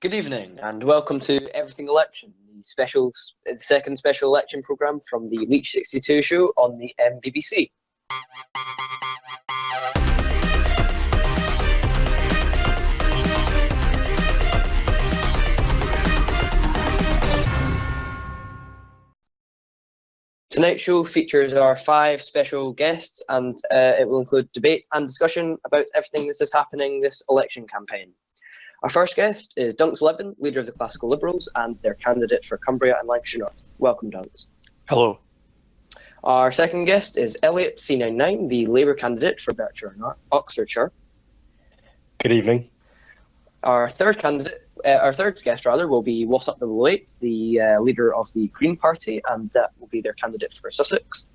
Good evening and welcome to Everything Election, the second special election programme from the Leitchy62 show on the BBC. Tonight's show features our 5 special guests and it will include debate and discussion about everything that is happening this election campaign. Our first guest is Dunks Levin, leader of the Classical Liberals and their candidate for Cumbria and Lancashire North. Welcome, Dunks. Hello. Our second guest is Leitchy62, the Labour candidate for Berkshire and Oxfordshire. Good evening. Our third guest will be Leitchy62, the leader of the Green Party, and that will be their candidate for Sussex.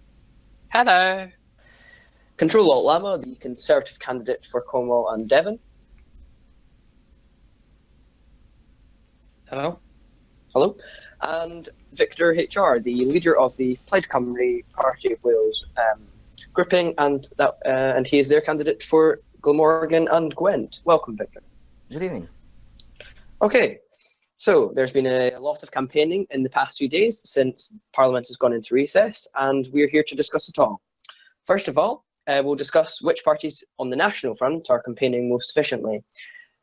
Hello. Control Alt Lama, the Conservative candidate for Cornwall and Devon. Hello. Hello. And Victor HR, the leader of the Plaid Cymru Party of Wales grouping, and he is their candidate for Glamorgan and Gwent. Welcome, Victor. Good evening. Okay, so there's been a lot of campaigning in the past few days since Parliament has gone into recess, and we're here to discuss it all. First of all, we'll discuss which parties on the national front are campaigning most efficiently.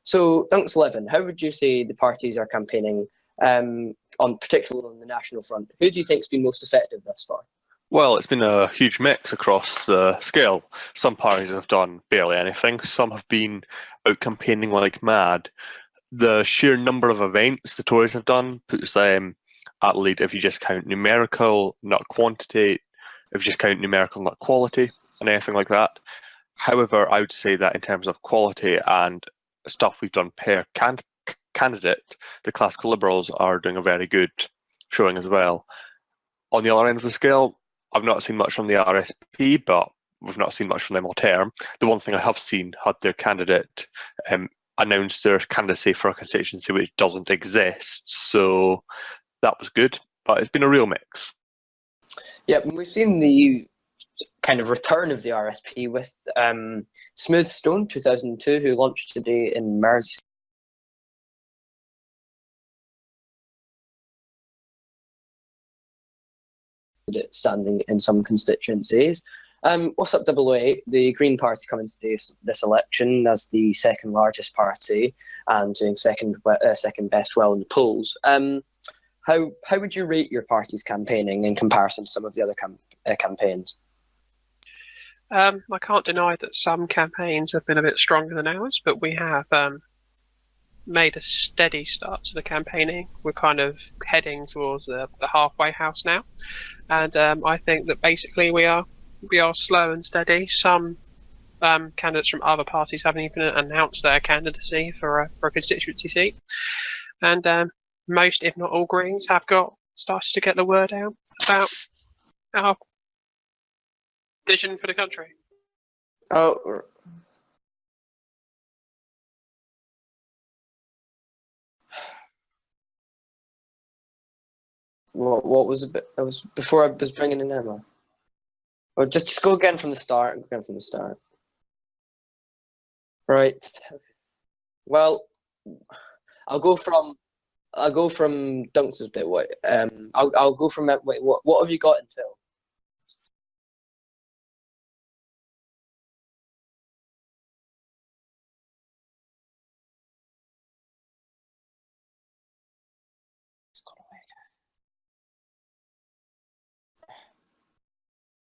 So, Dunks Levin, how would you say the parties are campaigning, particularly on the national front? Who do you think has been most effective thus far? Well, it's been a huge mix across the scale. Some parties have done barely anything. Some have been out campaigning like mad. The sheer number of events the Tories have done puts them at lead if you just count numerical, not quantity, if you just count numerical, not quality, and anything like that. However, I would say that in terms of quality and stuff we've done per candidate, the Classical Liberals are doing a very good showing as well. On the other end of the scale, I've not seen much from the RSP, but we've not seen much from them all term. The one thing I have seen had their candidate announce their candidacy for a constituency which doesn't exist, so that was good, but it's been a real mix. Yeah, we've seen the kind of return of the RSP with Smoothstone 2002, who launched today in Merseyside. Standing in some constituencies. What's up, 008? The Green Party coming to this election as the second largest party and doing second best well in the polls. How would you rate your party's campaigning in comparison to some of the other campaigns? I can't deny that some campaigns have been a bit stronger than ours, but we have made a steady start to the campaigning. We're kind of heading towards the halfway house now, and I think that basically we are slow and steady. Some candidates from other parties haven't even announced their candidacy for a constituency seat, and most, if not all, Greens have started to get the word out about our vision for the country. Oh. What was a bit? I was before I was bringing in Emma. Or just go again from the start. Right. Well, I'll go from Dunks' bit. I'll go from what have you got until?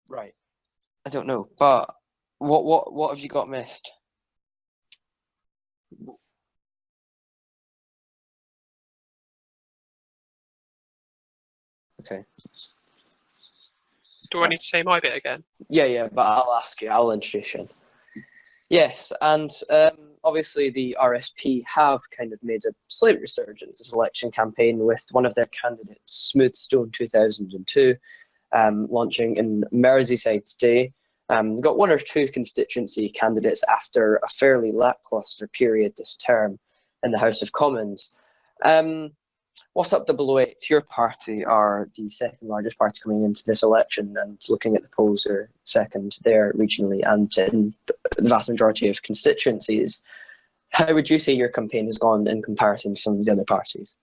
Right. I don't know, but what have you got missed? Okay. Do I need to say my bit again? Yeah, but I'll ask you. I'll introduce you. Yes, and obviously the RSP have kind of made a slight resurgence this election campaign with one of their candidates, Smoothstone 2002, launching in Merseyside today. We've got 1 or 2 constituency candidates after a fairly lacklustre period this term in the House of Commons. What's up, 008? Your party are the second largest party coming into this election, and looking at the polls, are second there regionally and in the vast majority of constituencies. How would you say your campaign has gone in comparison to some of the other parties?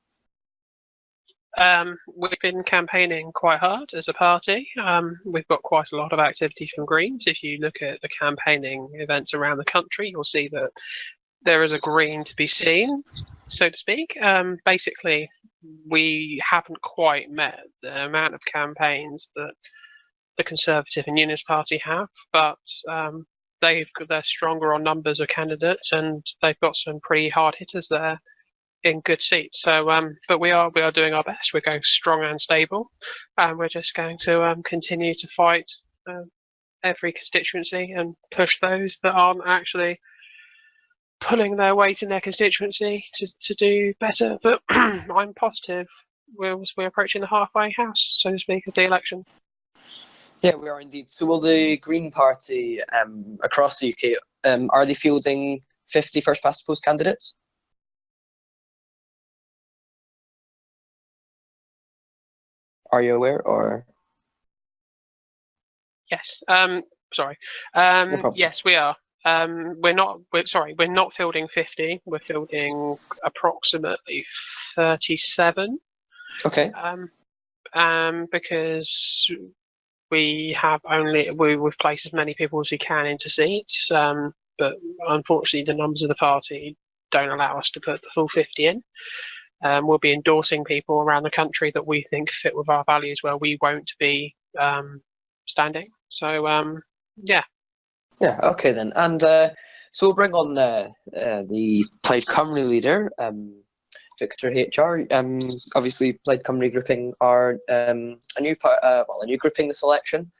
We've been campaigning quite hard as a party. We've got quite a lot of activity from Greens. If you look at the campaigning events around the country, you'll see that there is a Green to be seen, so to speak. Basically, we haven't quite met the amount of campaigns that the Conservative and Unionist Party have, but they're stronger on numbers of candidates, and they've got some pretty hard hitters there in good seats. So, but we are doing our best. We're going strong and stable, and we're just going to continue to fight every constituency and push those that aren't actually pulling their weight in their constituency to do better. But I'm positive we're approaching the halfway house, so to speak, of the election. Yeah, we are indeed. So will the Green Party across the UK, are they fielding 50 first past the post candidates? Are you aware, or? Yes. Sorry. No problem. Yes, we are. We're not fielding 50. We're fielding approximately 37. Okay. Because we've placed as many people as we can into seats, but unfortunately the numbers of the party don't allow us to put the full 50 in. We'll be endorsing people around the country that we think fit with our values, where we won't be standing. So, yeah. Yeah, okay then. And so we'll bring on the Plaid Cymru leader, Victor HR. Obviously, Plaid Cymru grouping are a new grouping this election.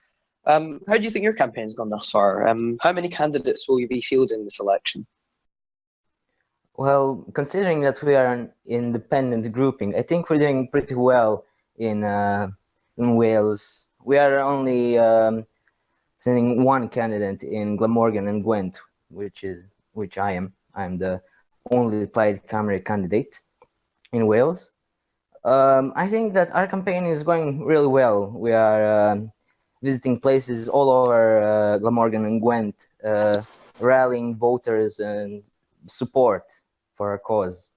How do you think your campaign's gone thus far? How many candidates will you be fielding this election? Well, considering that we are an independent grouping, I think we're doing pretty well in Wales. We are only sending one candidate in Glamorgan and Gwent, which I am. I'm the only Plaid Cymru candidate in Wales. I think that our campaign is going really well. We are visiting places all over Glamorgan and Gwent, rallying voters and support for our cause.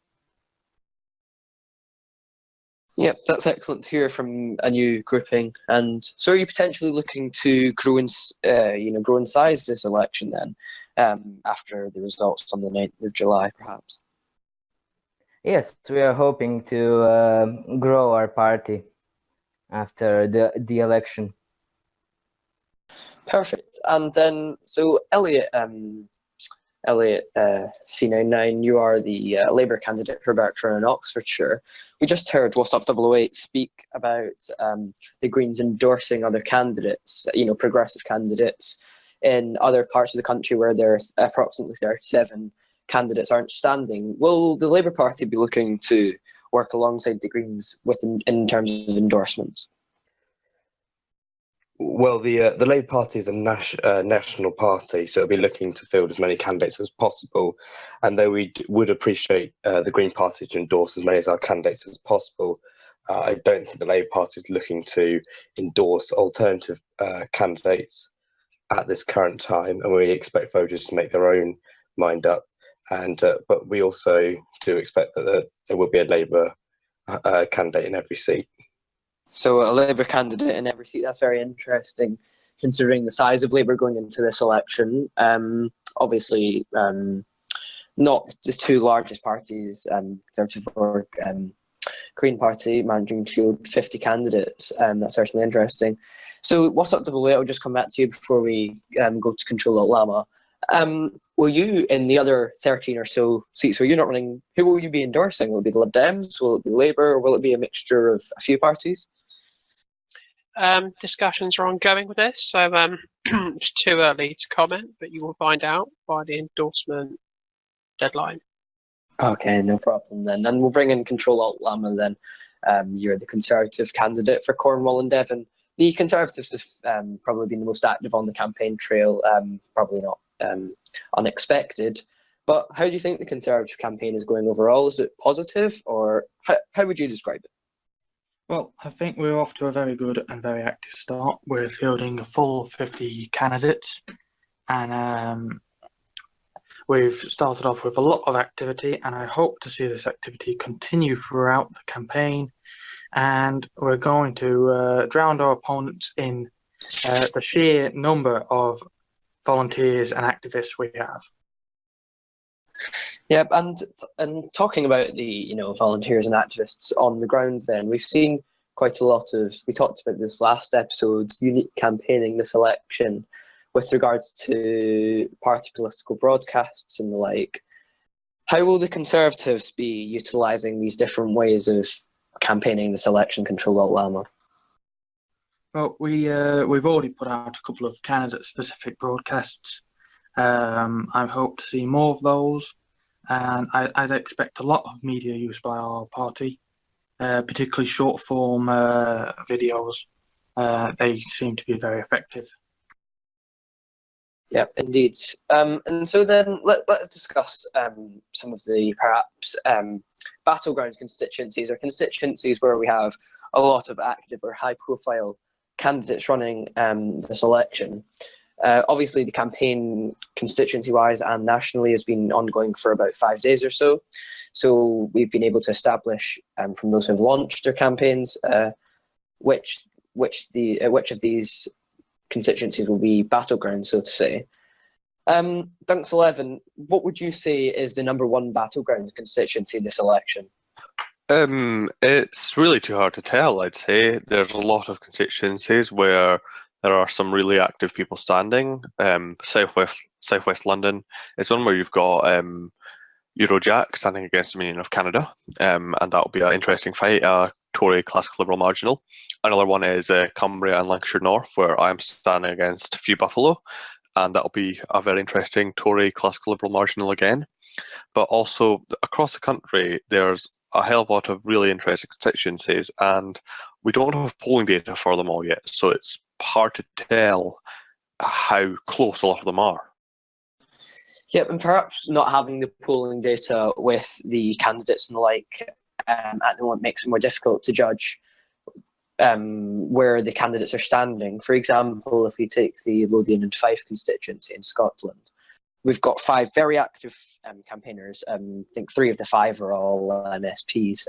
Yep, that's excellent to hear from a new grouping. And so, are you potentially looking to grow in size this election then, after the results on the 9th of July, perhaps? Yes, we are hoping to grow our party after the election. Perfect. And then, so Elliot C99, you are the Labour candidate for Berkshire and Oxfordshire. We just heard What's Up 008 speak about the Greens endorsing other candidates, progressive candidates in other parts of the country where there's approximately 37 candidates aren't standing. Will the Labour Party be looking to work alongside the Greens in terms of endorsements? Well, the Labour Party is a national party, so it'll be looking to field as many candidates as possible. And though we would appreciate the Green Party to endorse as many of our candidates as possible, I don't think the Labour Party is looking to endorse alternative candidates at this current time, and we expect voters to make their own mind up. And but we also do expect that there will be a Labour candidate in every seat. So a Labour candidate in every seat, that's very interesting, considering the size of Labour going into this election. Obviously, not the two largest parties, Conservative or Green Party, managing to field 50 candidates. That's certainly interesting. So What's Up 008, I'll just come back to you before we go to Control Alt Llama. Will you, in the other 13 or so seats where you're not running, who will you be endorsing? Will it be the Lib Dems? Will it be Labour? Or will it be a mixture of a few parties? Discussions are ongoing with this, so it's too early to comment, but you will find out by the endorsement deadline. Okay, no problem then. And we'll bring in Control Alt Llama then. You're the Conservative candidate for Cornwall and Devon. The Conservatives have probably been the most active on the campaign trail, probably not unexpected. But how do you think the Conservative campaign is going overall? Is it positive, or how would you describe it? Well, I think we're off to a very good and very active start. We're fielding a full 50 candidates, and We've started off with a lot of activity, and I hope to see this activity continue throughout the campaign. And we're going to drown our opponents in the sheer number of volunteers and activists we have. Yep, and talking about the volunteers and activists on the ground, then we've seen quite a lot of. We talked about this last episode, unique campaigning this election, with regards to party political broadcasts and the like. How will the Conservatives be utilising these different ways of campaigning this election, Control Alt Llama? Well, we've already put out a couple of candidate-specific broadcasts. I hope to see more of those, and I'd expect a lot of media use by our party, particularly short-form videos. They seem to be very effective. Yeah, indeed. And so then let's discuss some of the perhaps battleground constituencies, or constituencies where we have a lot of active or high-profile candidates running this election. Obviously, the campaign constituency-wise and nationally has been ongoing for about 5 days or so. So we've been able to establish from those who have launched their campaigns which of these constituencies will be battlegrounds, so to say. Dunks 11, what would you say is the number one battleground constituency this election? It's really too hard to tell, I'd say. There's a lot of constituencies where there are some really active people standing. Southwest London is one where you've got Eurojack standing against Dominion of Canada, and that'll be an interesting fight, Tory Classical Liberal Marginal. Another one is Cumbria and Lancashire North, where I'm standing against Few Buffalo, and that'll be a very interesting Tory Classical Liberal Marginal again. But also across the country, there's a hell of a lot of really interesting constituencies, and we don't have polling data for them all yet, so it's hard to tell how close a lot of them are. Yep, and perhaps not having the polling data with the candidates and the like at the moment makes it more difficult to judge where the candidates are standing. For example, if we take the Lothian and Fife constituency in Scotland, we've got 5 very active campaigners. I think 3 of the 5 are all MSPs,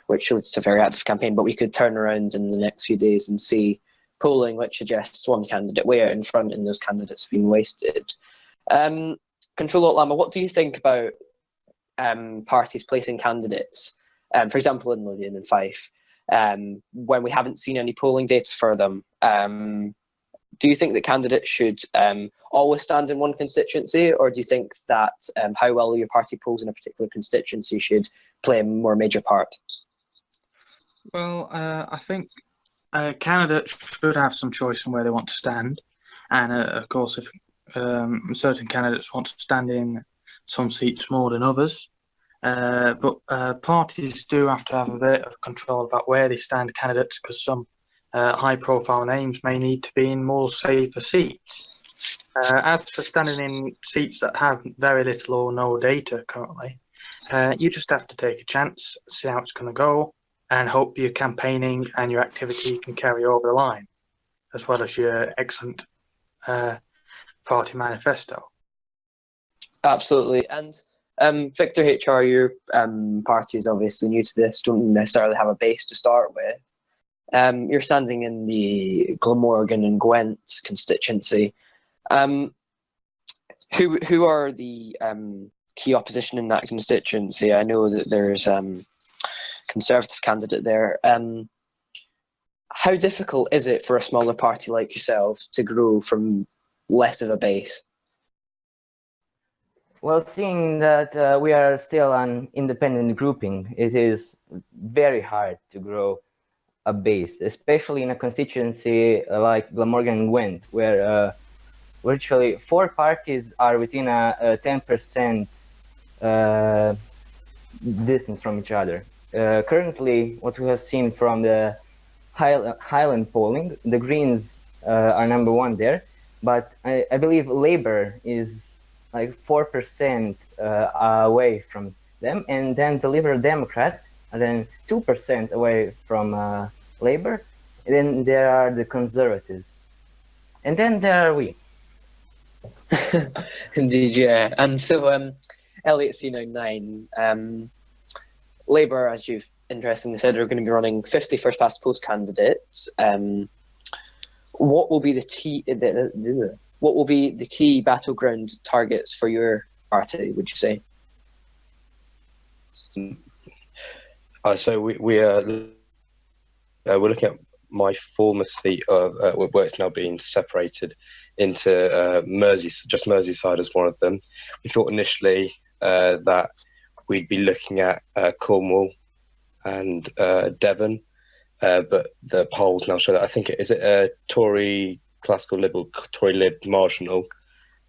which leads to a very active campaign. But we could turn around in the next few days and see polling which suggests one candidate way out in front and those candidates being wasted. Control Alt Llama, what do you think about parties placing candidates, for example, in Lothian and Fife, when we haven't seen any polling data for them? Do you think that candidates should always stand in one constituency, or do you think that how well your party polls in a particular constituency should play a more major part? Well, I think candidates should have some choice in where they want to stand. And of course, if certain candidates want to stand in some seats more than others, but parties do have to have a bit of control about where they stand candidates, because some high-profile names may need to be in more safer seats. As for standing in seats that have very little or no data currently, you just have to take a chance, see how it's going to go, and hope your campaigning and your activity can carry over the line, as well as your excellent party manifesto. Absolutely. And Victor HR, your party is obviously new to this, don't necessarily have a base to start with. You're standing in the Glamorgan and Gwent constituency. Who are the key opposition in that constituency? I know that there's Conservative candidate there. How difficult is it for a smaller party like yourselves to grow from less of a base? Well, seeing that we are still an independent grouping, it is very hard to grow a base, especially in a constituency like Glamorgan and Gwent, where virtually 4 parties are within a 10% distance from each other. Currently, what we have seen from the Highland polling, the Greens are number 1 there, but I believe Labour is like 4% away from them, and then the Liberal Democrats are then 2% away from Labour, and then there are the Conservatives, and then there are we. Indeed, yeah. And so, Elliot C99, Labour, as you've interestingly said, are going to be running 50 first past the post candidates. What will be what will be the key battleground targets for your party, would you say? So we're looking at my former seat of where it's now being separated into just Merseyside as one of them. We thought initially that we'd be looking at Cornwall and Devon, but the polls now show that I think is it a Tory classical liberal, Tory lib marginal,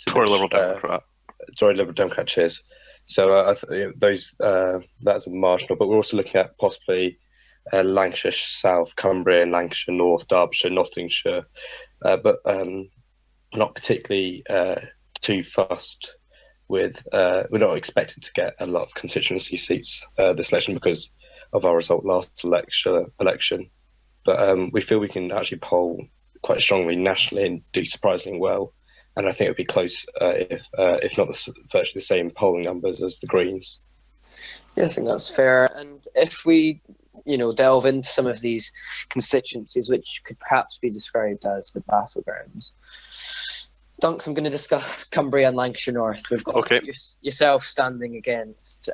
Tory Liberal Democrat. Tory Liberal Democrat, cheers. So that's a marginal, but we're also looking at possibly Lancashire South, Cumbria, Lancashire North, Derbyshire, Nottinghamshire, but not particularly too fussed with. We're not expected to get a lot of constituency seats this election because of our result last election. But we feel we can actually poll quite strongly nationally and do surprisingly well. And I think it would be close, if not virtually the same polling numbers as the Greens. Yeah, I think that's fair. And if we, delve into some of these constituencies, which could perhaps be described as the battlegrounds, Dunks, I'm going to discuss Cumbria and Lancashire North. We've got yourself standing against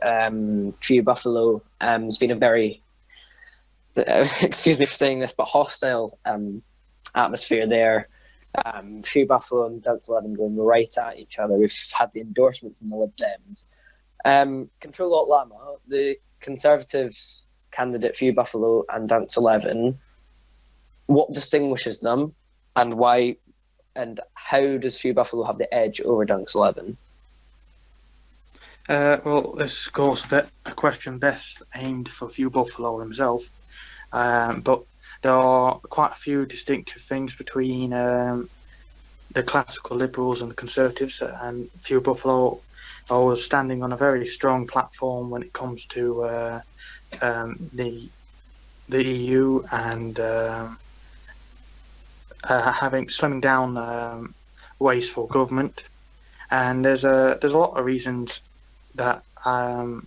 Few Buffalo. It's been a very, excuse me for saying this, but hostile atmosphere there. Few Buffalo and Dunks 11 going right at each other. We've had the endorsement from the Lib Dems. Control Alt Lama, the Conservatives candidate Few Buffalo and Dunks 11. What distinguishes them, and why? And how does Few Buffalo have the edge over Dunks 11? Well, this is of course a question best aimed for Few Buffalo himself, but there are quite a few distinctive things between the classical Liberals and the Conservatives, and Few Buffalo are standing on a very strong platform when it comes to the EU and slimming down wasteful government. And there's a lot of reasons that the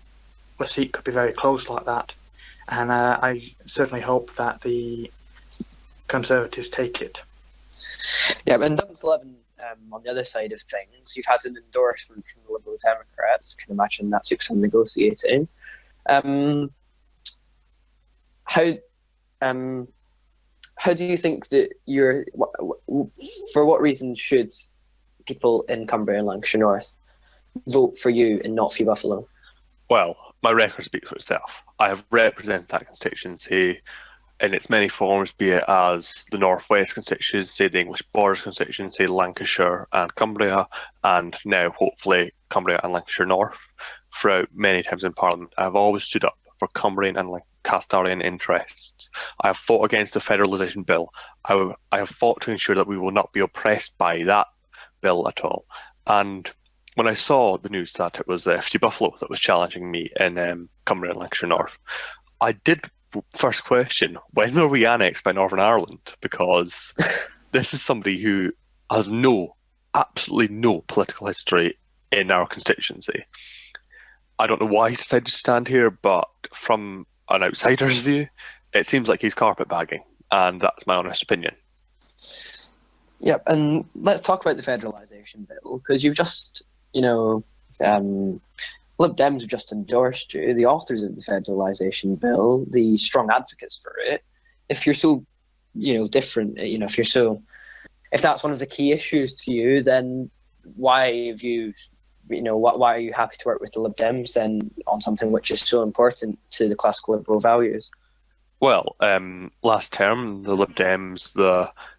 seat could be very close like that. And I certainly hope that the Conservatives take it. Yeah, and Dunks 11, on the other side of things, you've had an endorsement from the Liberal Democrats. I can imagine that took some negotiating. How do you think that for what reason should people in Cumbria and Lancashire North vote for you and not Few Buffalo? Well, my record speaks for itself. I have represented that constituency in its many forms, be it as the North West constituency, the English Borders constituency, Lancashire and Cumbria, and now hopefully Cumbria and Lancashire North. Throughout many times in Parliament, I have always stood up for Cumbrian and Castilian interests. I have fought against the federalisation bill. I have fought to ensure that we will not be oppressed by that bill at all. And when I saw the news that it was Few Buffalo that was challenging me in Cumbria and Lancashire North, I did first question, when were we annexed by Northern Ireland? Because this is somebody who has absolutely no political history in our constituency. I don't know why he decided to stand here, but from an outsider's view, it seems like he's carpetbagging, and that's my honest opinion. Yeah, and let's talk about the federalisation bill, because you've just, Lib Dems have just endorsed you, the authors of the federalisation bill, the strong advocates for it. If you're so, different, if that's one of the key issues to you, then why have you, why are you happy to work with the Lib Dems then on something which is so important to the classical liberal values? Well, last term, the Lib Dems,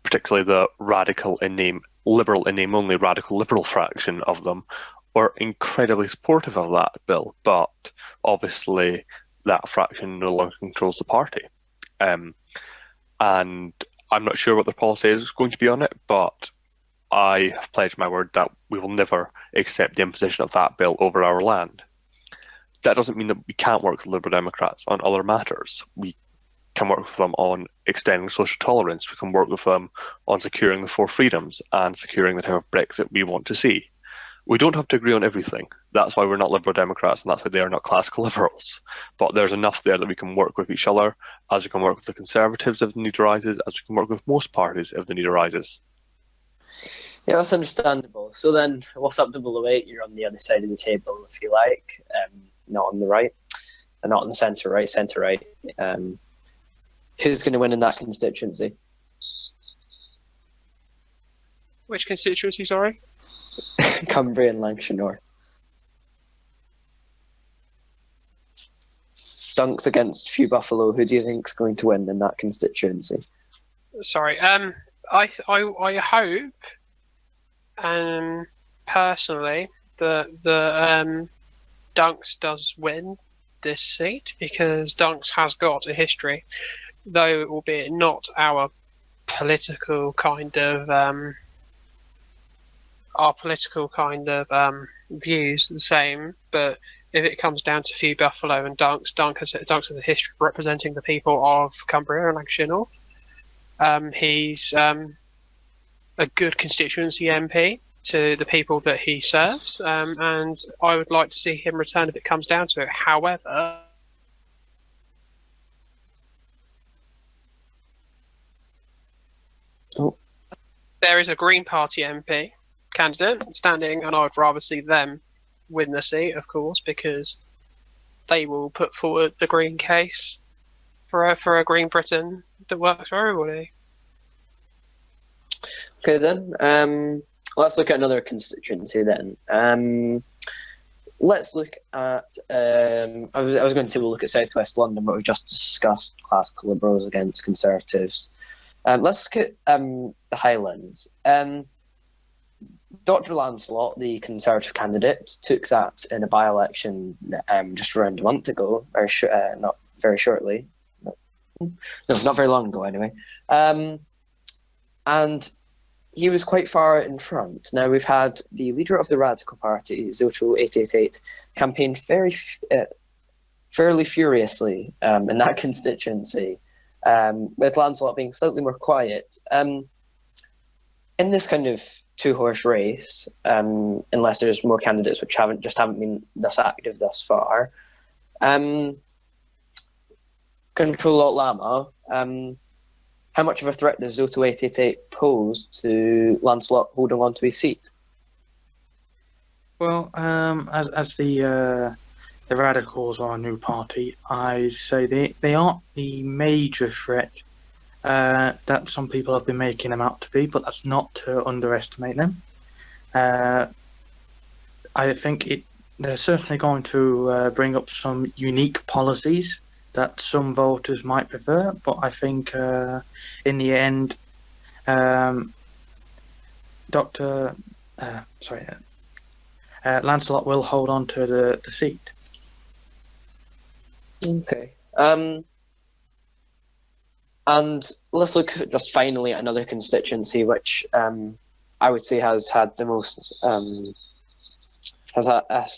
particularly the radical in name, liberal in name only radical liberal fraction of them, were incredibly supportive of that bill, but obviously that fraction no longer controls the party. And I'm not sure what their policy is going to be on it, but I have pledged my word that we will never accept the imposition of that bill over our land. That doesn't mean that we can't work with Liberal Democrats on other matters. We can work with them on extending social tolerance. We can work with them on securing the four freedoms and securing the type of Brexit we want to see. We don't have to agree on everything. That's why we're not Liberal Democrats, and that's why they are not classical liberals. But there's enough there that we can work with each other, as we can work with the Conservatives if the need arises, as we can work with most parties if the need arises. Yeah, that's understandable. So then, what's up, double 08? You're on the other side of the table, if you like, not on the right, and not on the centre right, centre right. Who's going to win in that constituency? Which constituency, sorry? Cumbria and Lancashire North. Dunks against Few Buffalo. Who do you think is going to win in that constituency? Sorry. I hope, personally, that the Dunks does win this seat, because Dunks has got a history, though it will be not our political kind of views the same, but if it comes down to Few Buffalo and Dunks has a history of representing the people of Cumbria and Lancashire North. He's a good constituency MP to the people that he serves, and I would like to see him return if it comes down to it. However, there is a Green Party MP candidate standing, and I would rather see them win the seat, of course, because they will put forward the Green case for a Green Britain that works for everybody. Okay, then. Let's look at another constituency then. Let's look at. I was going to look at South West London, but we've just discussed classical Liberals against Conservatives. Let's look at the Highlands. Dr. Lancelot, the Conservative candidate, took that in a by-election just around a month ago, not very shortly. No, not very long ago, anyway. And he was quite far in front. Now, we've had the leader of the Radical Party, Zoto888, campaign fairly furiously in that constituency, with Lancelot being slightly more quiet. In this kind of two-horse race, unless there's more candidates which haven't been thus active thus far, Control Alt Llama, how much of a threat does Zoto888 pose to Lancelot holding on to his seat? Well, as the Radicals are a new party, I'd say they aren't the major threat that some people have been making them out to be, but that's not to underestimate them. I think they're certainly going to bring up some unique policies that some voters might prefer, but I think in the end, Lancelot will hold on to the seat. Okay. And let's look just finally at another constituency, which I would say has had the most, has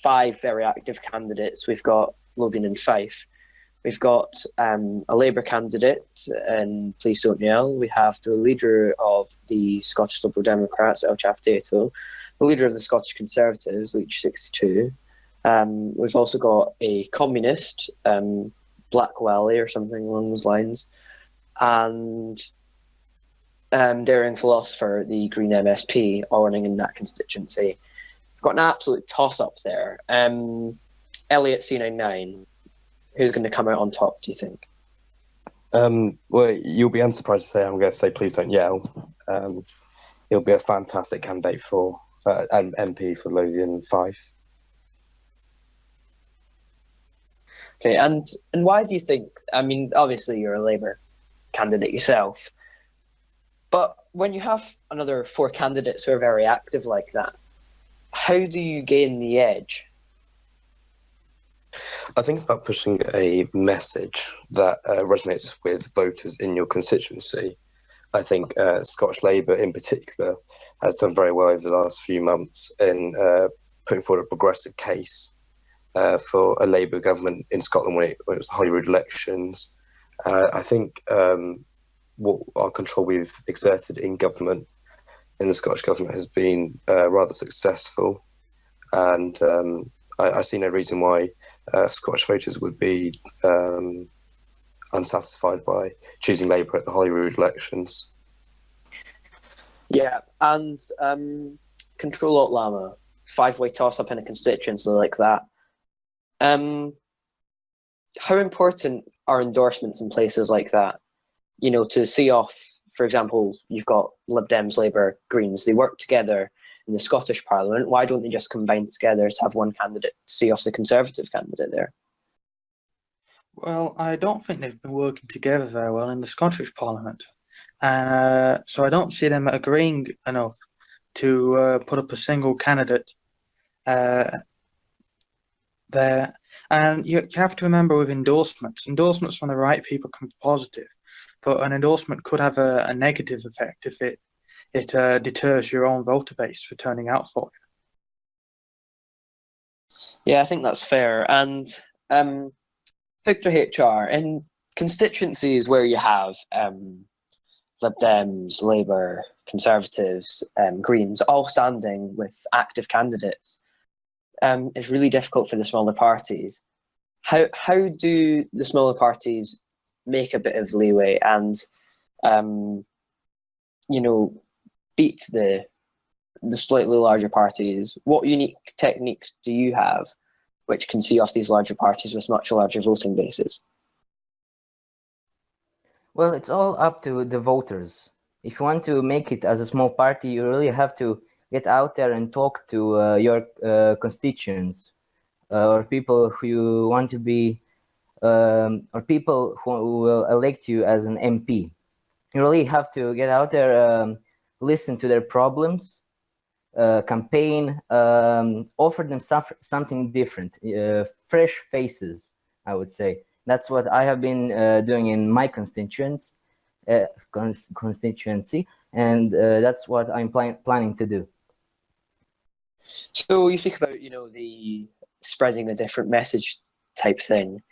5 very active candidates. We've got Lothian and Fife. We've got a Labour candidate in Please Don't Yell. We have the leader of the Scottish Liberal Democrats, El Chapdato, the leader of the Scottish Conservatives, Leitchy62. We've also got a communist, Blackwelly or something along those lines, and daring philosopher, the Green MSP, all running in that constituency. We've got an absolute toss-up there. Elliot C99. Who's going to come out on top, do you think? Well, you'll be unsurprised to say I'm going to say Please Don't Yell. He'll be a fantastic candidate for an MP for Lothian 5. Okay, and why do you think, I mean, obviously you're a Labour candidate yourself, but when you have another 4 candidates who are very active like that, how do you gain the edge? I think it's about pushing a message that resonates with voters in your constituency. I think Scottish Labour in particular has done very well over the last few months in putting forward a progressive case for a Labour government in Scotland when it was Holyrood elections, I think what our control we've exerted in government, in the Scottish Government, has been rather successful, and I see no reason why Scottish voters would be unsatisfied by choosing Labour at the Holyrood elections. Yeah, and Control Alt Llama, 5-way toss-up in a constituency like that. How important are endorsements in places like that? You know, to see off, for example, you've got Lib Dems, Labour, Greens, they work together in the Scottish Parliament. Why don't they just combine together to have one candidate to see off the Conservative candidate there? Well, I don't think they've been working together very well in the Scottish Parliament. And so I don't see them agreeing enough to put up a single candidate there. And you have to remember with endorsements from the right people can be positive, but an endorsement could have a negative effect if it deters your own voter base for turning out for you. Yeah, I think that's fair. And Victor HR, in constituencies where you have Lib Dems, Labour, Conservatives, Greens, all standing with active candidates, it's really difficult for the smaller parties. How do the smaller parties make a bit of leeway and, you know, beat the slightly larger parties? What unique techniques do you have which can see off these larger parties with much larger voting bases? Well, it's all up to the voters. If you want to make it as a small party, you really have to get out there and talk to your constituents or people who you want to be, or people who will elect you as an MP. You really have to get out there, listen to their problems, campaign, offer them something different, fresh faces, I would say. That's what I have been doing in my constituency, and that's what I'm planning to do. So you think about, you know, the spreading a different message type thing.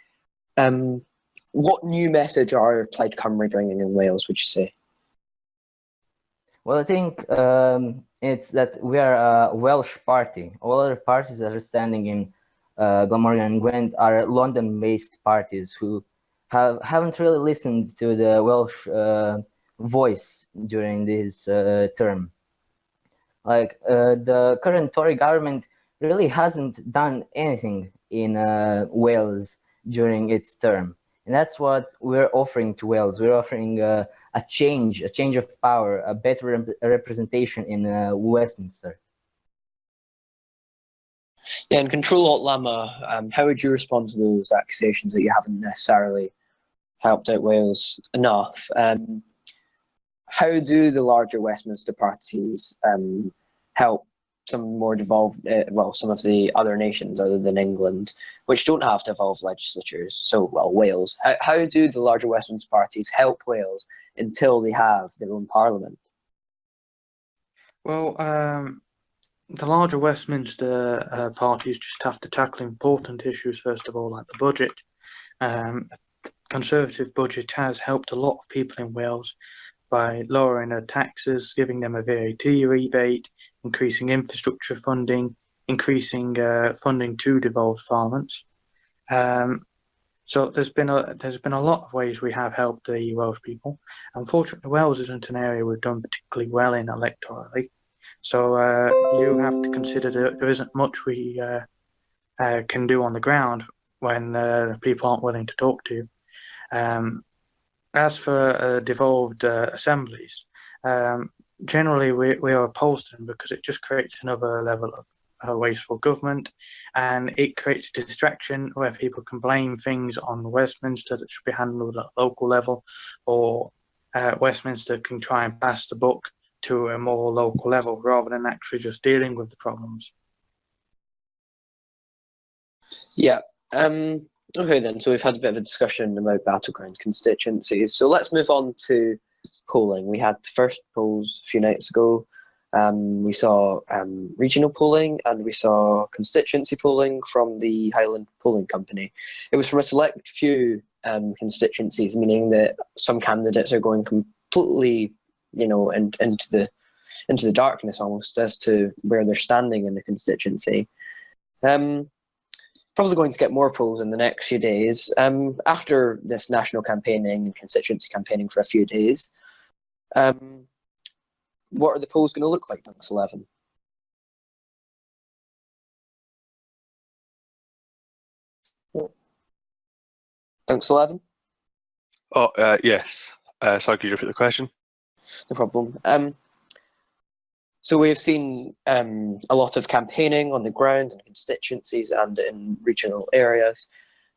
What new message are Plaid Cymru bringing in Wales, would you say? Well, I think it's that we are a Welsh party. All other parties that are standing in Glamorgan and Gwent are London-based parties who haven't really listened to the Welsh voice during this term. Like the current Tory government really hasn't done anything in Wales during its term, and that's what we're offering to Wales. We're offering a change of power, a better representation in Westminster. Yeah, and Control Alt Llama, how would you respond to those accusations that you haven't necessarily helped out Wales enough? How do the larger Westminster parties help some more devolved, some of the other nations other than England, which don't have devolved legislatures? So, Wales. How do the larger Westminster parties help Wales until they have their own parliament? Well, the larger Westminster parties just have to tackle important issues, first of all, like the budget. Conservative budget has helped a lot of people in Wales by lowering their taxes, giving them a VAT rebate, increasing infrastructure funding, increasing funding to devolved parliaments. So there's been a lot of ways we have helped the Welsh people. Unfortunately, Wales isn't an area we've done particularly well in electorally. So you have to consider that there isn't much we can do on the ground when people aren't willing to talk to you. As for devolved assemblies, generally we are opposed to them because it just creates another level of wasteful government, and it creates distraction where people can blame things on Westminster that should be handled at local level, or Westminster can try and pass the buck to a more local level rather than actually just dealing with the problems. Yeah. Okay then, so we've had a bit of a discussion about battleground constituencies. So let's move on to polling. We had the first polls a few nights ago. We saw regional polling and we saw constituency polling from the Highland Polling Company. It was from a select few constituencies, meaning that some candidates are going completely, into the darkness almost as to where they're standing in the constituency. Probably going to get more polls in the next few days. After this national campaigning and constituency campaigning for a few days, what are the polls going to look like next 11? Thanks, 11. Oh, yes. Sorry, could you repeat the question? No problem. So we've seen a lot of campaigning on the ground in constituencies and in regional areas.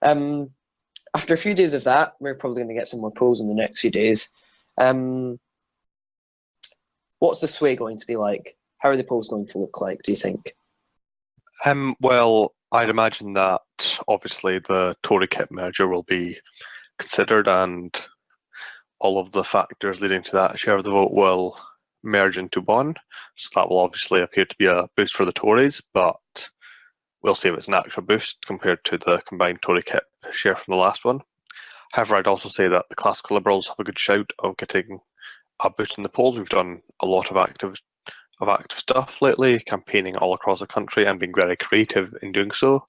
After a few days of that, we're probably going to get some more polls in the next few days. What's the sway going to be like? How are the polls going to look like, do you think? Well, I'd imagine that obviously the Tory kit merger will be considered, and all of the factors leading to that share of the vote will merge into one. So that will obviously appear to be a boost for the Tories, but we'll see if it's an actual boost compared to the combined Tory kit share from the last one. However, I'd also say that the classical Liberals have a good shout of getting a boost in the polls. We've done a lot of active stuff lately, campaigning all across the country and being very creative in doing so.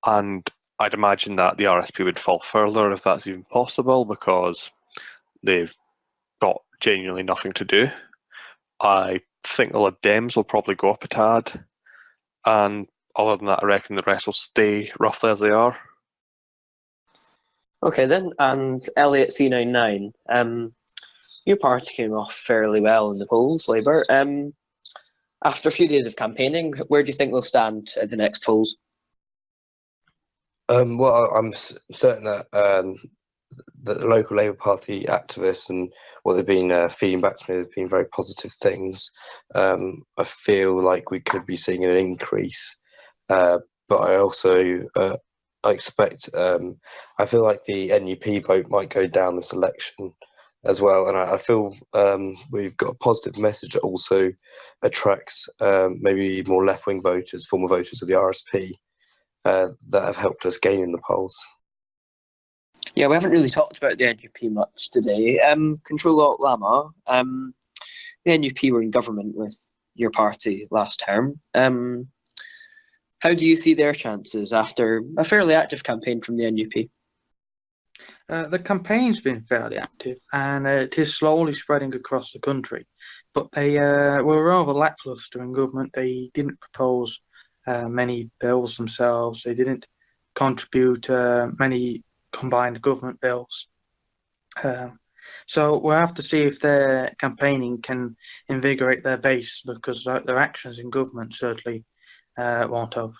And I'd imagine that the RSP would fall further if that's even possible, because they've got genuinely nothing to do. I think the Lib Dems will probably go up a tad, and other than that, I reckon the rest will stay roughly as they are. Okay then, and Leitchy62, your party came off fairly well in the polls, Labour. After a few days of campaigning, where do you think they'll stand at the next polls? Well, I'm certain that the local Labour Party activists and what they've been feeding back to me has been very positive things. I feel like we could be seeing an increase, but I also I expect. I feel like the NUP vote might go down this election as well, and I feel we've got a positive message that also attracts maybe more left-wing voters, former voters of the RSP, that have helped us gain in the polls. Yeah, we haven't really talked about the NUP much today. Control Alt Lama, the NUP were in government with your party last term. How do you see their chances after a fairly active campaign from the NUP? The campaign's been fairly active, and it is slowly spreading across the country. But they were rather lacklustre in government. They didn't propose many bills themselves. They didn't contribute many combined government bills. So we'll have to see if their campaigning can invigorate their base, because their actions in government certainly won't have.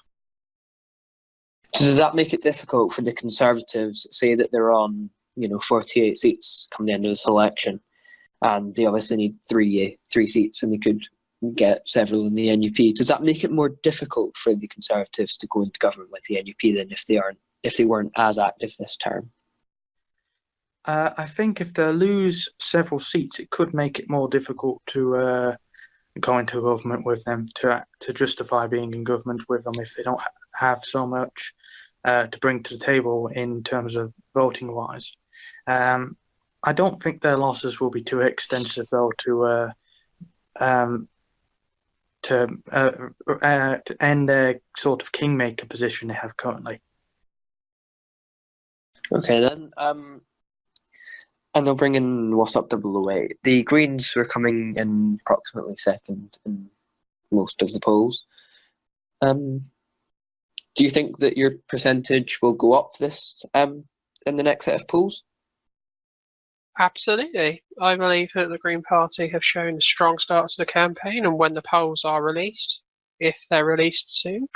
So does that make it difficult for the Conservatives, say that they're on 48 seats come the end of this election, and they obviously need three seats, and they could get several in the NUP? Does that make it more difficult for the Conservatives to go into government with the NUP than if they weren't as active this term? I think if they lose several seats, it could make it more difficult to go into government with them, to justify being in government with them if they don't have so much to bring to the table in terms of voting wise. I don't think their losses will be too extensive though to end their sort of kingmaker position they have currently. Okay then. And they'll bring in what's up 008. The Greens were coming in approximately second in most of the polls. Do you think that your percentage will go up this in the next set of polls? Absolutely. I believe that the Green Party have shown a strong start to the campaign, and when the polls are released, if they're released soon,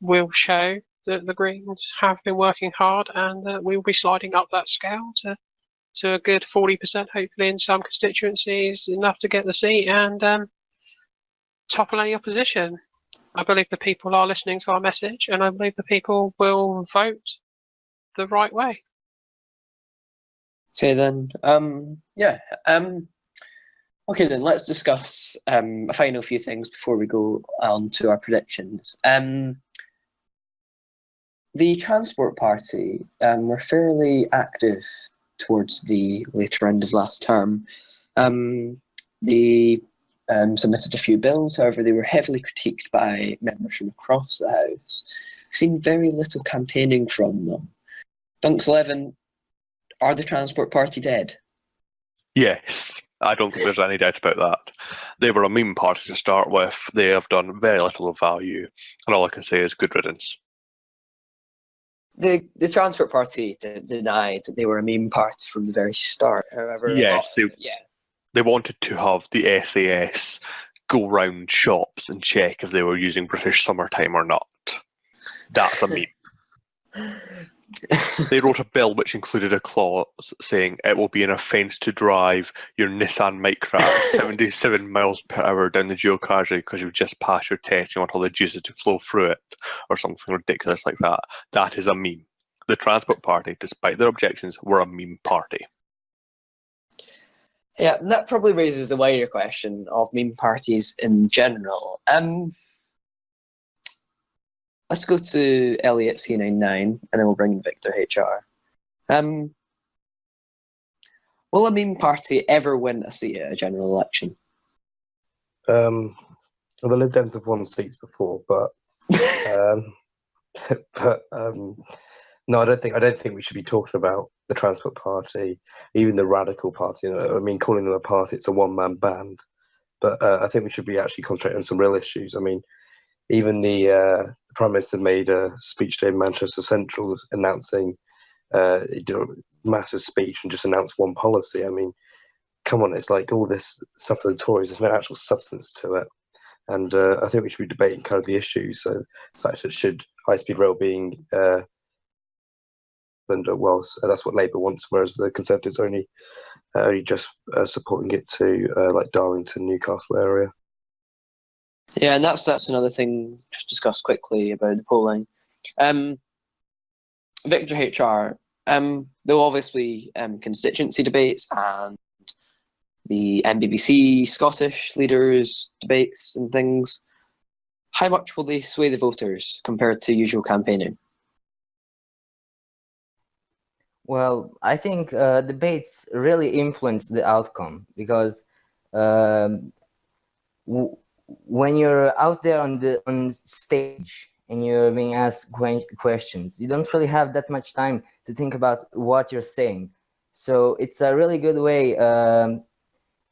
will show that the Greens have been working hard, and that we will be sliding up that scale to a good 40%, hopefully in some constituencies, enough to get the seat and topple any opposition. I believe the people are listening to our message, and I believe the people will vote the right way. Okay then. Okay then, let's discuss a final few things before we go on to our predictions. the Transport Party were fairly active towards the later end of last term. They submitted a few bills, however, they were heavily critiqued by members from across the House. We've seen very little campaigning from them. Dunks11, are the Transport Party dead? Yes, I don't think there's any doubt about that. They were a meme party to start with. They have done very little of value, and all I can say is good riddance. The Transport Party denied that they were a meme party from the very start. However, Yes, yeah. They wanted to have the SAS go round shops and check if they were using British summertime or not. That's a meme. They wrote a bill which included a clause saying it will be an offence to drive your Nissan Micra at 77 miles per hour down the dual carriageway because you've just passed your test and you want all the juices to flow through it, or something ridiculous like that. That is a meme. The Transport Party, despite their objections, were a meme party. Yeah, that probably raises a wider question of meme parties in general. Let's go to Elliot C99, and then we'll bring in Victor HR. Will a meme party ever win a seat at a general election? Well, the Lib Dems have won seats before, but no, I don't think we should be talking about the Transport Party, even the Radical Party. I mean, calling them a party, it's a one-man band. But I think we should be actually concentrating on some real issues. I mean, even the Prime Minister made a speech to Manchester Central announcing he did a massive speech and just announced one policy. I mean, come on, it's like all this stuff for the Tories, there's no actual substance to it. And I think we should be debating kind of the issues. So the fact that should high-speed rail being well, that's what Labour wants, whereas the Conservatives are only just supporting it to like Darlington, Newcastle area. Yeah, and that's another thing just discuss quickly about the polling. Victor HR, there will obviously constituency debates and the MBBC Scottish leaders debates and things. How much will they sway the voters compared to usual campaigning? Well, I think debates really influence the outcome because when you're out there on stage and you're being asked questions, you don't really have that much time to think about what you're saying. So it's a really good way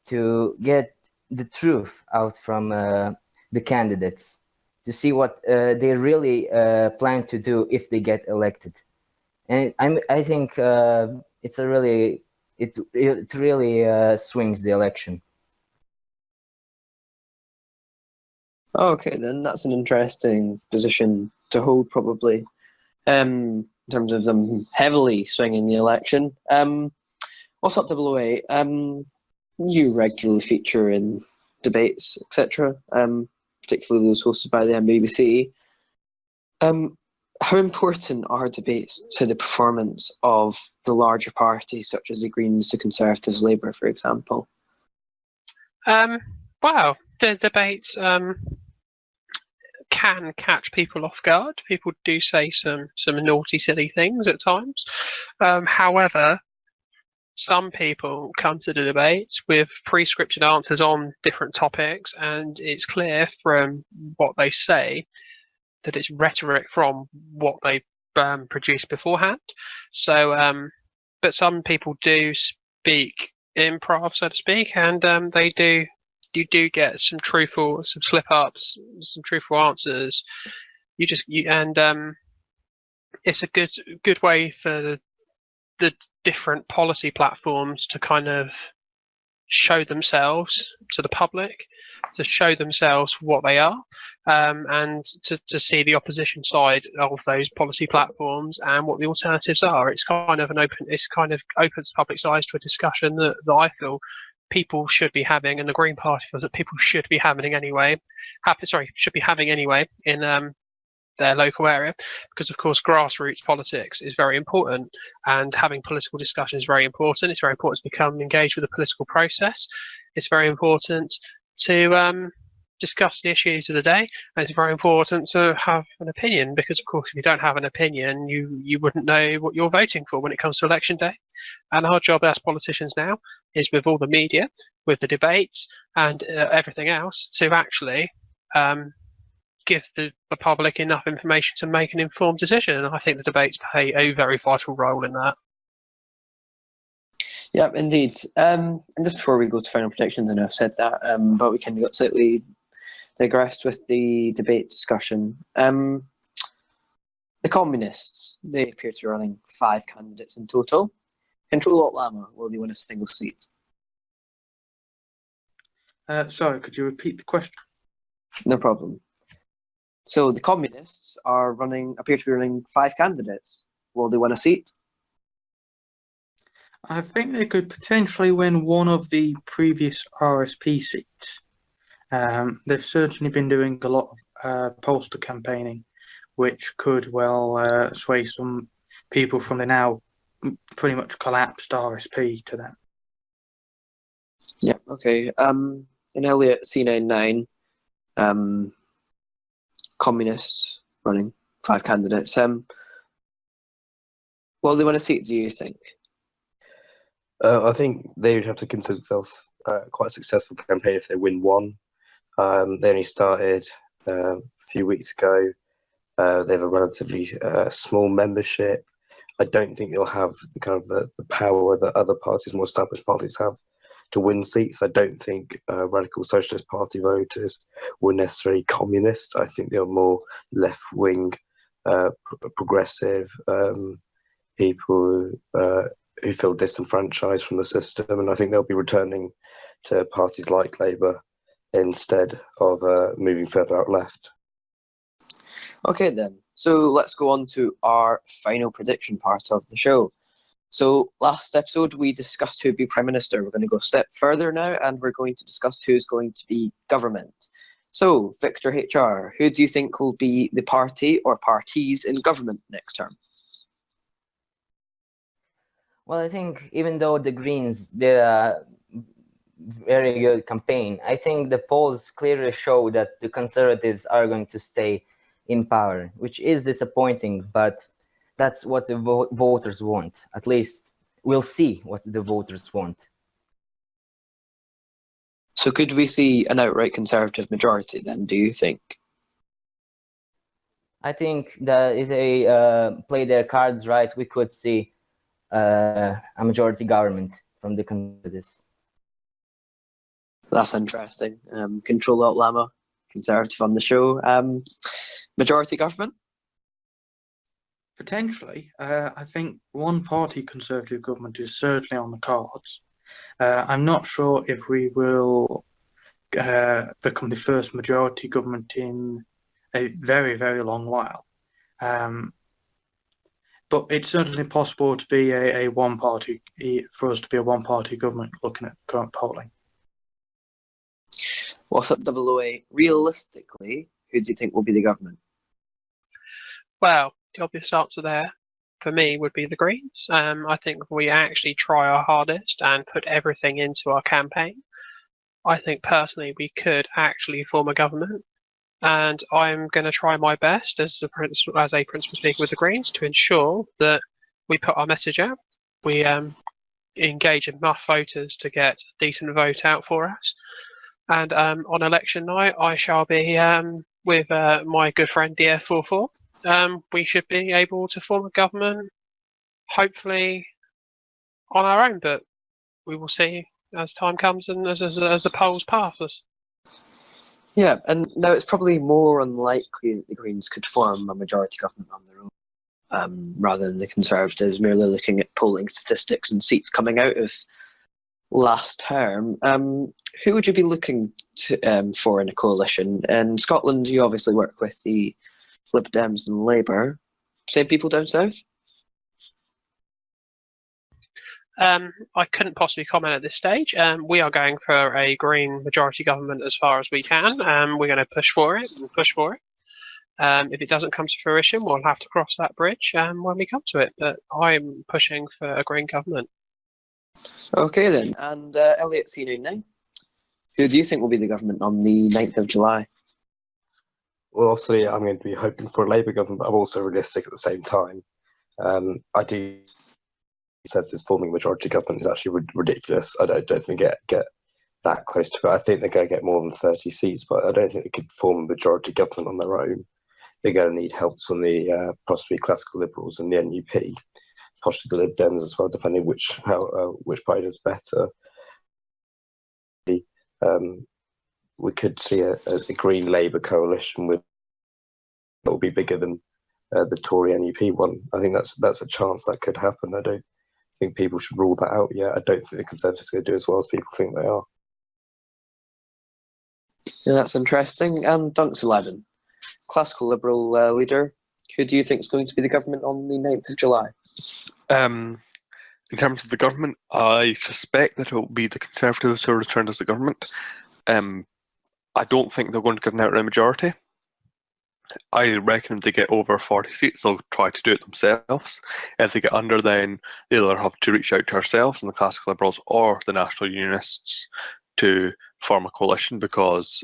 to get the truth out from the candidates, to see what they really plan to do if they get elected. And I think it really swings the election. Okay, then that's an interesting position to hold, probably, in terms of them heavily swinging the election. What's up, 008? You regularly feature in debates, etc., particularly those hosted by the MBBC. How important are debates to the performance of the larger parties, such as the Greens, the Conservatives, Labour, for example? Wow, the debates can catch people off guard. People do say some naughty, silly things at times. However, some people come to the debates with pre-scripted answers on different topics, and it's clear from what they say that it's rhetoric from what they produced beforehand. So, but some people do speak improv, so to speak, and you do get some slip ups, some truthful answers. It's a good way for the different policy platforms to kind of show themselves to the public, to show themselves what they are, and to see the opposition side of those policy platforms and what the alternatives are. It kind of opens the public's eyes to a discussion that I feel people should be having, and the Green Party feels that people should be having anyway. Should be having anyway in their local area, because of course grassroots politics is very important, and having political discussion is very important. It's very important to become engaged with the political process. It's very important to discuss the issues of the day, and it's very important to have an opinion, because of course if you don't have an opinion, you wouldn't know what you're voting for when it comes to election day. And our job as politicians now is, with all the media, with the debates and everything else, to actually give the public enough information to make an informed decision. And I think the debates play a very vital role in that. Yeah, indeed. And just before we go to final predictions, I know I've said that, but we kind of got slightly digressed with the debate discussion. The Communists, they appear to be running 5 candidates in total. Control-Alt-Lama, will they win a single seat? Sorry, could you repeat the question? No problem. So the Communists appear to be running 5 candidates. Will they win a seat? I think they could potentially win one of the previous RSP seats. They've certainly been doing a lot of poster campaigning, which could well sway some people from the now pretty much collapsed RSP to them. Yeah, okay. And Elliot, C99, Communists running 5 candidates. Will they win a seat, do you think? I think they would have to consider themselves quite a successful campaign if they win one. They only started a few weeks ago. They have a relatively small membership. I don't think they'll have the kind of the power that other parties, more established parties, have to win seats. I don't think radical socialist party voters were necessarily communist. I think they were more left-wing, progressive people who feel disenfranchised from the system, and I think they'll be returning to parties like Labour instead of moving further out left. Okay then, so let's go on to our final prediction part of the show. So last episode we discussed who'd be Prime Minister. We're going to go a step further now, and we're going to discuss who's going to be government. So, Victor HR, who do you think will be the party or parties in government next term? Well, I think even though the Greens did a very good campaign, I think the polls clearly show that the Conservatives are going to stay in power, which is disappointing, but that's what the voters want. At least we'll see what the voters want. So could we see an outright Conservative majority then, do you think? I think that if they play their cards right, we could see a majority government from the Conservatives. That's interesting. Control-Alt-Lama, Conservative on the show. Majority government? Potentially. I think one-party Conservative government is certainly on the cards. I'm not sure if we will become the first majority government in a very, very long while. But it's certainly possible to be a one-party, for us to be a one-party government looking at current polling. What's up, 008? Realistically, who do you think will be the government? Well, the obvious answer there for me would be the Greens. I think if we actually try our hardest and put everything into our campaign, I think personally we could actually form a government. And I'm going to try my best as a principal speaker with the Greens to ensure that we put our message out. We engage enough voters to get a decent vote out for us. And on election night, I shall be with my good friend DF44. We should be able to form a government, hopefully on our own, but we will see as time comes and as the polls pass us. Yeah, and now it's probably more unlikely that the Greens could form a majority government on their own, rather than the Conservatives merely looking at polling statistics and seats coming out of last term. Who would you be looking to, for in a coalition? In Scotland, you obviously work with the Lib Dems and Labour. Same people down south? I couldn't possibly comment at this stage. We are going for a Green majority government as far as we can. We're going to push for it and push for it. If it doesn't come to fruition, we'll have to cross that bridge when we come to it. But I'm pushing for a Green government. Okay then, and Elliot C99? Who do you think will be the government on the 9th of July? Well, obviously, I'm going to be hoping for a Labour government, but I'm also realistic at the same time. I do Conservatives forming a majority government is actually ridiculous. I don't think get that close to it. I think they're going to get more than 30 seats, but I don't think they could form a majority government on their own. They're going to need help from the possibly classical Liberals and the NUP, possibly the Lib Dems as well, depending which party does better. We could see a Green Labour coalition that will be bigger than the Tory NUP one. I think that's a chance that could happen. I don't think people should rule that out yet. I don't think the Conservatives are going to do as well as people think they are. Yeah, that's interesting. And Dunks 11, classical Liberal leader, who do you think is going to be the government on the 9th of July? In terms of the government, I suspect that it will be the Conservatives who are returned as the government. I don't think they're going to get an outright majority. I reckon if they get over 40 seats, they'll try to do it themselves. If they get under, then they'll either have to reach out to ourselves and the classical Liberals or the National Unionists to form a coalition, because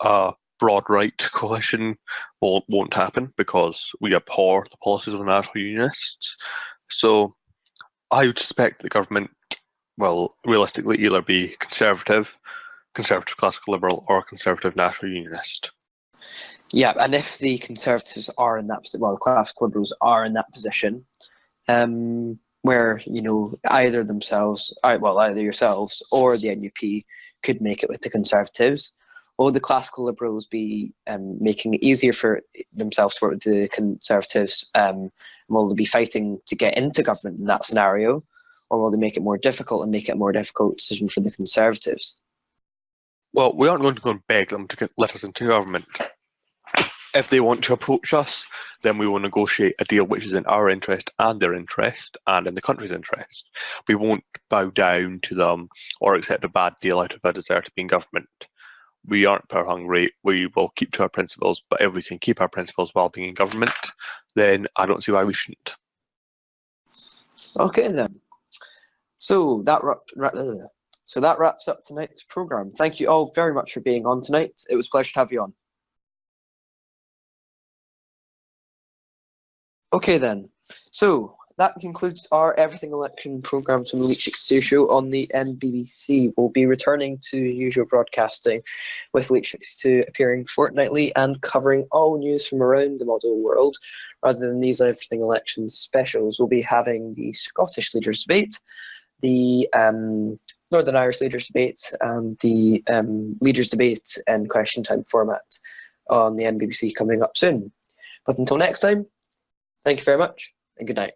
a broad right coalition won't happen because we abhor the policies of the National Unionists. So I would suspect the government will realistically either be Conservative classical Liberal, or Conservative National Unionist. Yeah, and if the Conservatives are in that, well, the classical Liberals are in that position, where either yourselves or the NUP could make it with the Conservatives, will the classical Liberals be making it easier for themselves to work with the Conservatives? Will they be fighting to get into government in that scenario, or will they make it more difficult and make it a more difficult decision for the Conservatives? Well, we aren't going to go and beg them to let us into government. If they want to approach us, then we will negotiate a deal which is in our interest and their interest and in the country's interest. We won't bow down to them or accept a bad deal out of a desire to be in government. We aren't power hungry. We will keep to our principles, but if we can keep our principles while being in government, then I don't see why we shouldn't. Okay then. So that wraps up tonight's programme. Thank you all very much for being on tonight. It was a pleasure to have you on. Okay then, so that concludes our Everything Election programme from the Leitchy62 show on the BBC. We'll be returning to usual broadcasting with Leitchy62 appearing fortnightly and covering all news from around the model world. Rather than these Everything Elections specials, we'll be having the Scottish Leaders Debate, the Northern Irish Leaders Debate, and the Leaders Debate in Question Time format on the NBBC coming up soon. But until next time, thank you very much, and good night.